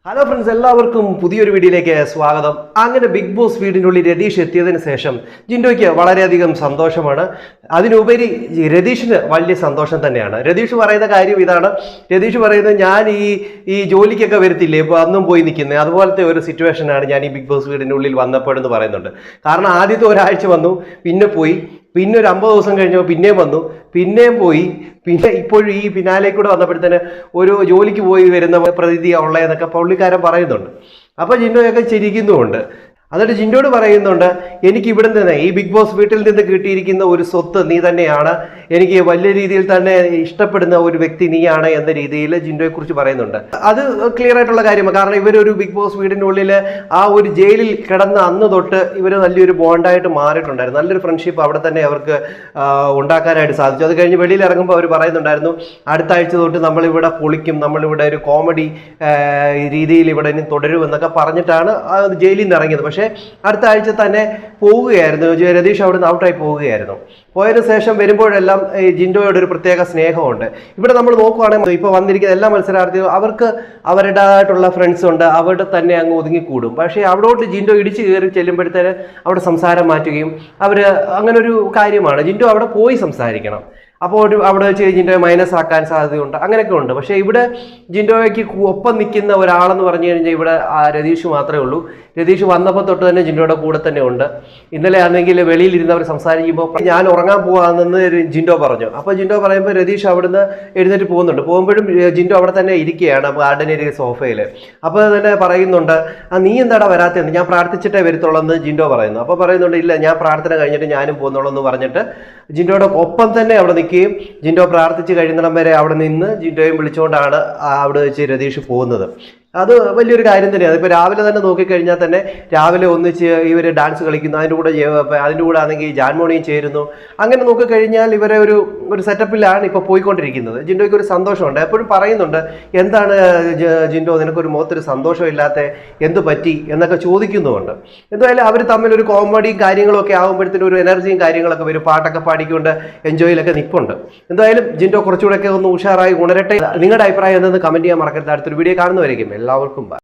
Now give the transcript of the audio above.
Hello friends, എല്ലാവർക്കും പുതിയൊരു വീഡിയോയിലേക്ക് സ്വാഗതം. അങ്ങനെ ബിഗ് ബോസ് വീടിനുള്ളിൽ രതീഷ് എത്തിയതിന് ശേഷം ജിൻഡോയ്ക്ക് വളരെയധികം സന്തോഷമാണ്. അതിനുപരി രതീഷിന് വലിയ സന്തോഷം തന്നെയാണ്. രതീഷ് പറയുന്ന കാര്യം ഇതാണ്. രതീഷ് പറയുന്നത്, ഞാൻ ഈ ജോലിക്കൊക്കെ വരത്തില്ലേ, ഇപ്പോൾ അന്നും പോയി നിൽക്കുന്നത്, അതുപോലത്തെ ഒരു സിറ്റുവേഷനാണ് ഞാൻ ഈ ബിഗ് ബോസ് വീടിനുള്ളിൽ വന്നപ്പോഴെന്ന് പറയുന്നുണ്ട്. കാരണം ആദ്യത്തെ ഒരാഴ്ച വന്നു, പിന്നെ പോയി, പിന്നെ ഒരു 50 ദിവസം കഴിഞ്ഞപ്പോൾ പിന്നെയും വന്നു, പിന്നെയും പോയി, പിന്നെ ഇപ്പോഴും ഈ പിന്നാലേക്ക് കൂടെ വന്നപ്പോഴത്തേന് ഒരു ജോലിക്ക് പോയി വരുന്ന പ്രതീതിയാണ് ഉള്ളതെന്നൊക്കെ പുള്ളിക്കാരൻ പറയുന്നുണ്ട്. അപ്പോൾ ജിൻഡോയൊക്കെ ചിരിക്കുന്നുമുണ്ട്. എന്നിട്ട് ജിൻഡോട് പറയുന്നുണ്ട്, എനിക്ക് ഇവിടെ നിന്ന് ഈ ബിഗ് ബോസ് വീട്ടിൽ നിന്ന് കിട്ടിയിരിക്കുന്ന ഒരു സ്വത്ത് നീ തന്നെയാണ്, എനിക്ക് വലിയ രീതിയിൽ തന്നെ ഇഷ്ടപ്പെടുന്ന ഒരു വ്യക്തി നീയാണ് എന്ന രീതിയിൽ ജിൻഡോയെ കുറിച്ച് പറയുന്നുണ്ട്. അത് ക്ലിയർ ആയിട്ടുള്ള കാര്യമാണ്. കാരണം ഇവരൊരു ബിഗ് ബോസ് വീടിനുള്ളിൽ ആ ഒരു ജയിലിൽ കിടന്ന അന്ന് തൊട്ട് ഇവർ വലിയൊരു ബോണ്ടായിട്ട് മാറിയിട്ടുണ്ടായിരുന്നു. നല്ലൊരു ഫ്രണ്ട്ഷിപ്പ് അവിടെ തന്നെ അവർക്ക് ഉണ്ടാക്കാനായിട്ട് സാധിച്ചു. അത് കഴിഞ്ഞ് വെളിയിൽ ഇറങ്ങുമ്പോൾ അവർ പറയുന്നുണ്ടായിരുന്നു, അടുത്ത ആഴ്ച തൊട്ട് നമ്മളിവിടെ പൊളിക്കും, നമ്മളിവിടെ ഒരു കോമഡി രീതിയിൽ ഇവിടെ ഇനി തുടരുമെന്നൊക്കെ പറഞ്ഞിട്ടാണ് ജയിലിൽ നിന്ന് ഇറങ്ങിയത്. പക്ഷേ അടുത്ത ആഴ്ച തന്നെ പോവുകയായിരുന്നു. രതീഷ് അവിടുന്ന് ഔട്ടായി പോവുകയായിരുന്നു. പോയതിനു ശേഷം വരുമ്പോഴെല്ലാം ജിൻഡോയോട് ഒരു പ്രത്യേക സ്നേഹമുണ്ട്. ഇവിടെ നമ്മൾ നോക്കുവാണെങ്കിൽ ഇപ്പോൾ വന്നിരിക്കുന്ന എല്ലാ മത്സരാർത്ഥികളും അവർക്ക് അവരുടേതായിട്ടുള്ള ഫ്രണ്ട്സ് ഉണ്ട്, അവിടെ തന്നെ അങ്ങ് ഒതുങ്ങിക്കൂടും. പക്ഷേ അവിടോട്ട് ജിൻഡോ ഇടിച്ചു കയറി ചെല്ലുമ്പോഴത്തേന് അവിടെ സംസാരം മാറ്റുകയും അങ്ങനെ ഒരു കാര്യമാണ്. ജിൻഡോ അവിടെ പോയി സംസാരിക്കണം. അപ്പോൾ അവിടെ വെച്ച് ജിൻഡോയെ മൈനസ് ആക്കാൻ സാധ്യതയുണ്ട്, അങ്ങനെയൊക്കെ ഉണ്ട്. പക്ഷേ ഇവിടെ ജിൻഡോയ്ക്ക് ഒപ്പം നിൽക്കുന്ന ഒരാളെന്ന് പറഞ്ഞു കഴിഞ്ഞാൽ ഇവിടെ രതീഷ് മാത്രമേ ഉള്ളൂ. രതീഷ് വന്നപ്പോൾ തൊട്ട് തന്നെ ജിൻഡോയുടെ കൂടെ തന്നെ ഉണ്ട്. ഇന്നലെ ആണെങ്കിൽ വെളിയിലിരുന്നവർ സംസാരിക്കുമ്പോൾ ഞാൻ ഉറങ്ങാൻ പോവാണെന്ന് ജിൻഡോ പറഞ്ഞു. അപ്പോൾ ജിൻഡോ പറയുമ്പോൾ രതീഷ് അവിടുന്ന് എഴുന്നേറ്റ് പോകുന്നുണ്ട്. പോകുമ്പോഴും ജിൻഡോ അവിടെ തന്നെ ഇരിക്കുകയാണ് ഗാർഡൻ ഏരിയ സോഫയിൽ. അപ്പോൾ തന്നെ പറയുന്നുണ്ട്, നീ എന്താടാ വരാത്തതെന്ന്, ഞാൻ പ്രാർത്ഥിച്ചിട്ടേ വരത്തുള്ളൂ എന്ന് ജിൻഡോ പറയുന്നു. അപ്പോൾ പറയുന്നുണ്ട്, ഇല്ല ഞാൻ പ്രാർത്ഥന കഴിഞ്ഞിട്ട് ഞാനും പോകുന്നുള്ളൂ എന്ന് പറഞ്ഞിട്ട് ജിൻഡോയുടെ ഒപ്പം തന്നെ അവിടെ നിൽക്കുകയും ജിൻഡോ പ്രാർത്ഥിച്ച് കഴിയുന്നിടം വരെ അവിടെ നിന്ന് ജിൻഡോയും വിളിച്ചുകൊണ്ടാണ് അവിടെ വെച്ച് രതീഷ് പോകുന്നത്. അത് വലിയൊരു കാര്യം തന്നെയാണ്. ഇപ്പോൾ രാവിലെ തന്നെ നോക്കിക്കഴിഞ്ഞാൽ തന്നെ രാവിലെ ഒന്നിച്ച് ഇവർ ഡാൻസ് കളിക്കുന്നു, അതിൻ്റെ കൂടെ ആണെങ്കിൽ ജാൻമോണിയും ചേരുന്നു. അങ്ങനെ നോക്കിക്കഴിഞ്ഞാൽ ഇവരെ ഒരു സെറ്റപ്പിലാണ് ഇപ്പോൾ പോയിക്കൊണ്ടിരിക്കുന്നത്. ജിൻഡോയ്ക്ക് ഒരു സന്തോഷമുണ്ട്. എപ്പോഴും പറയുന്നുണ്ട്, എന്താണ് ജിൻഡോ നിനക്കൊരു മുഖത്തൊരു സന്തോഷമില്ലാത്ത, എന്ത് പറ്റി എന്നൊക്കെ ചോദിക്കുന്നുമുണ്ട്. എന്തായാലും അവർ തമ്മിൽ ഒരു കോമഡിയും കാര്യങ്ങളൊക്കെ ആകുമ്പോഴത്തേനും ഒരു എനർജിയും കാര്യങ്ങളൊക്കെ വരും. പാട്ടൊക്കെ പാടിക്കൊണ്ട് എൻജോയിലൊക്കെ നിൽപ്പുണ്ട്. എന്തായാലും ജിൻഡോ കുറച്ചുകൂടെയൊക്കെ ഒന്ന് ഉഷാറായി ഉണരട്ടെ. നിങ്ങളുടെ അഭിപ്രായം എന്തെന്ന് കമൻറ്റ് ചെയ്യാൻ മറക്കരുത്. അടുത്തൊരു വീഡിയോ കാണുന്നവരേക്കും എല്ലാവർക്കും ബൈ.